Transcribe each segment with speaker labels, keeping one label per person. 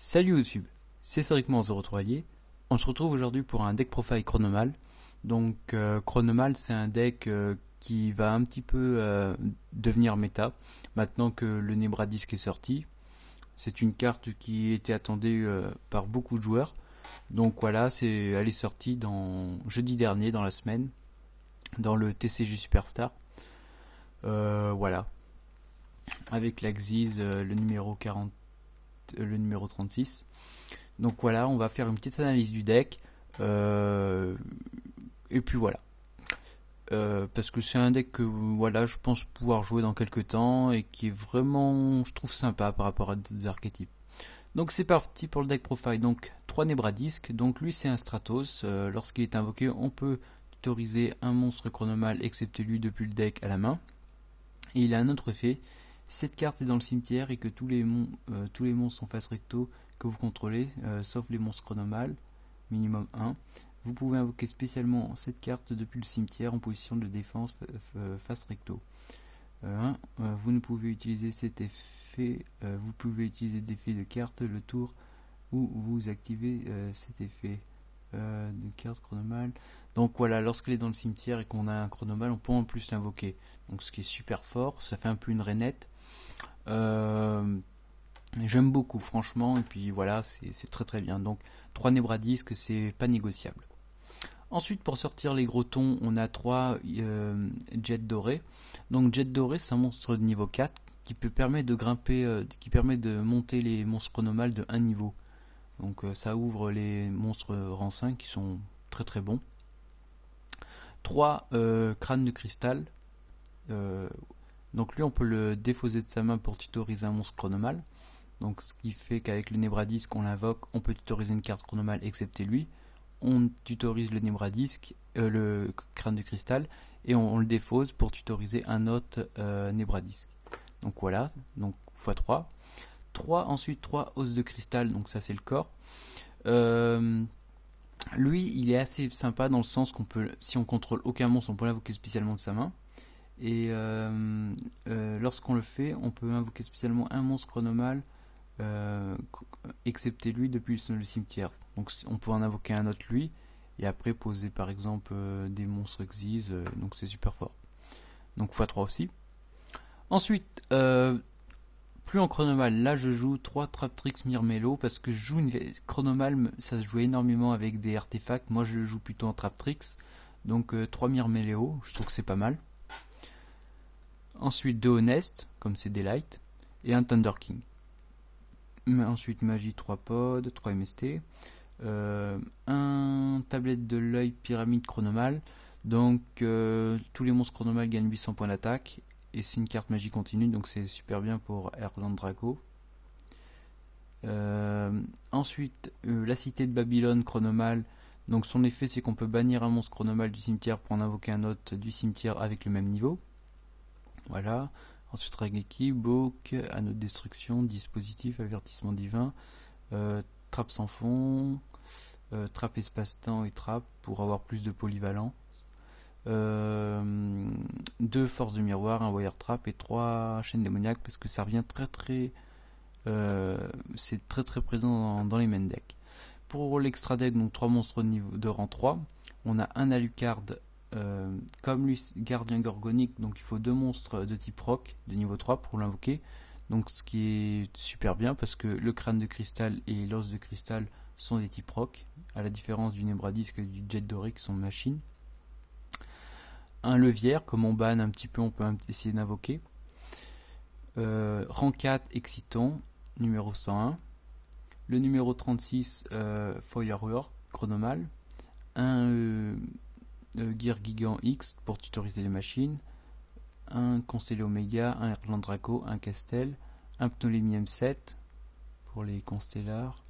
Speaker 1: Salut YouTube, c'est Cédricman 03lier. On se retrouve aujourd'hui pour un deck profile Chronomal. Donc Chronomal, c'est un deck qui va un petit peu devenir méta maintenant que le Nebradisc est sorti. C'est une carte qui était attendue par beaucoup de joueurs. Donc voilà, elle est sortie jeudi dernier dans la semaine dans le TCG Superstar. Voilà, avec l'Axis, le numéro 40. Le numéro 36. Donc voilà, on va faire une petite analyse du deck. Et puis voilà. Parce que c'est un deck que voilà, je pense pouvoir jouer dans quelques temps et qui est vraiment, je trouve, sympa par rapport à d'autres archétypes. Donc c'est parti pour le deck profile. Donc 3 Nebradisc. Donc lui c'est un Stratos. Lorsqu'il est invoqué, on peut tutoriser un monstre chronomal excepté lui depuis le deck à la main. Et il a un autre effet. Si cette carte est dans le cimetière et que tous les monstres sont face recto que vous contrôlez, sauf les monstres chronomales, minimum 1, vous pouvez invoquer spécialement cette carte depuis le cimetière en position de défense face recto. Vous ne pouvez utiliser cet effet, vous pouvez utiliser l'effet de carte le tour où vous activez cet effet de carte chronomale. Donc voilà, lorsqu'elle est dans le cimetière et qu'on a un chronomal, on peut en plus l'invoquer. Donc ce qui est super fort, ça fait un peu une rainette. J'aime beaucoup franchement, et puis voilà, c'est très très bien. Donc 3 Nebradisc, c'est pas négociable. Ensuite, pour sortir les gros tons, on a 3 Jets dorés. Donc Jet doré, c'est un monstre de niveau 4 qui peut permettre de grimper, qui permet de monter les monstres chronomales de 1 niveau. Donc ça ouvre les monstres rang 5 qui sont très très bons. 3 crânes de cristal. Donc lui on peut le défausser de sa main pour tutoriser un monstre chronomal. Donc ce qui fait qu'avec le Nebradisc on l'invoque, on peut tutoriser une carte chronomal excepté lui. On tutorise le Nebradisc, le crâne de cristal, et on le défausse pour tutoriser un autre Nebradisc. Donc voilà, donc x3. Ensuite 3 os de cristal, donc ça c'est le corps. Lui il est assez sympa dans le sens qu'on peut, si on contrôle aucun monstre, on peut l'invoquer spécialement de sa main. Et lorsqu'on le fait, on peut invoquer spécialement un monstre chronomal, excepté lui depuis le cimetière. Donc on peut en invoquer un autre lui, et après poser par exemple des monstres Xyz, donc c'est super fort. Donc x3 aussi. Ensuite, plus en chronomal, là je joue 3 Traptrix Myrmélo parce que je joue une chronomal, ça se joue énormément avec des artefacts. Moi je joue plutôt en Traptrix, donc 3 Myrméléo, je trouve que c'est pas mal. Ensuite 2 Honest, comme c'est des light, et un Thunder King. Ensuite magie 3 pod, 3 MST, un tablette de l'œil pyramide chronomal. Donc tous les monstres chronomales gagnent 800 points d'attaque. Et c'est une carte magie continue, donc c'est super bien pour Erland Draco. Ensuite, la cité de Babylone chronomal. Donc son effet, c'est qu'on peut bannir un monstre chronomal du cimetière pour en invoquer un autre du cimetière avec le même niveau. Voilà. Ensuite, Rageki, Bok, anneau de destruction, dispositif, avertissement divin, trappe sans fond, trappe espace-temps et trappe pour avoir plus de polyvalent. 2 forces de miroir, un wire trap et 3 chaînes démoniaques parce que ça revient c'est très très présent dans les main decks. Pour l'extra deck, donc 3 monstres de rang 3, on a un Alucard comme lui gardien gorgonique, donc il faut 2 monstres de type roc de niveau 3 pour l'invoquer, donc ce qui est super bien parce que le crâne de cristal et l'os de cristal sont des types roc, à la différence du Nebradisc et du Jet doré qui sont machines. Un levière, comme on banne un petit peu, on peut essayer d'invoquer. Rang 4, excitant, numéro 101. Le numéro 36, Feuerwehr, chronomal. Un Gear Gigant X pour tutoriser les machines. Un Constellé Omega, un Erland Draco, un Castel. Un Ptolémie M7 pour les Constellars.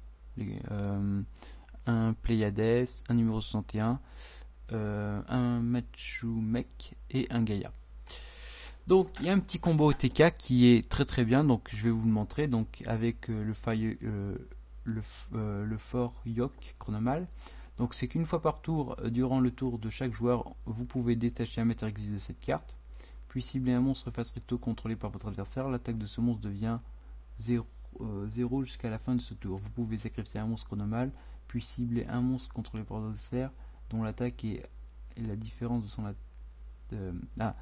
Speaker 1: Un Pléiades, un numéro 61. Un Machu-Mech et un Gaïa. Donc il y a un petit combo OTK qui est très très bien, donc je vais vous le montrer. Donc avec le fort Yok chronomal. Donc c'est qu'une fois par tour, durant le tour de chaque joueur, vous pouvez détacher un maître exil de cette carte, puis cibler un monstre face recto contrôlé par votre adversaire. L'attaque de ce monstre devient 0 0 jusqu'à la fin de ce tour. Vous pouvez sacrifier un monstre chronomal, puis cibler un monstre contrôlé par l'adversaire dont l'attaque est la différence de son attaque.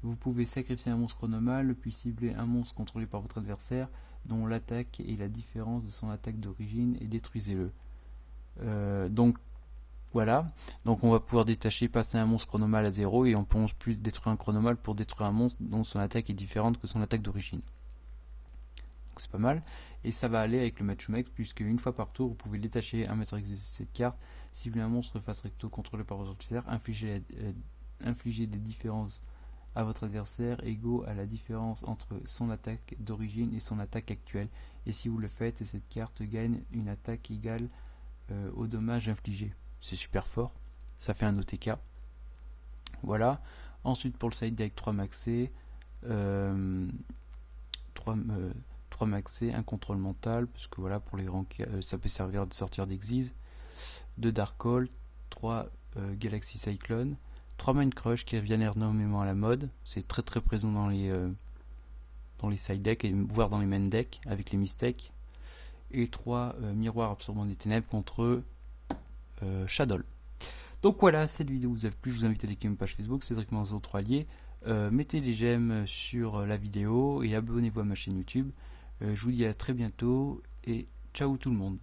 Speaker 1: Vous pouvez sacrifier un monstre chronomal, puis cibler un monstre contrôlé par votre adversaire dont l'attaque est la différence de son attaque d'origine et détruisez-le. Donc voilà, donc on va pouvoir détacher, passer un monstre chronomal à 0 et on peut plus détruire un chronomal pour détruire un monstre dont son attaque est différente que son attaque d'origine. C'est pas mal, et ça va aller avec le match max puisque une fois par tour vous pouvez détacher un maître de cette carte, cibler un monstre face recto contrôlé par votre adversaire, infliger des différences à votre adversaire égaux à la différence entre son attaque d'origine et son attaque actuelle, et si vous le faites, cette carte gagne une attaque égale au dommage infligé. C'est super fort, ça fait un OTK. Voilà. Ensuite pour le side deck 3 maxé, 3 maxé, un contrôle mental, parce que voilà, pour les ranks, ça peut servir de sortir d'Exis, 2 Dark Hole, 3 Galaxy Cyclone, 3 Mind Crush qui reviennent énormément à la mode, c'est très très présent dans les side decks, et voire dans les main decks, avec les Mystiques, et 3 Miroirs absorbant des ténèbres contre Shadow. Donc voilà, cette vidéo vous a plu, je vous invite à liker ma page Facebook, Cédric Manzo 3 alliés. Mettez les j'aime sur la vidéo et abonnez-vous à ma chaîne YouTube. Je vous dis à très bientôt et ciao tout le monde.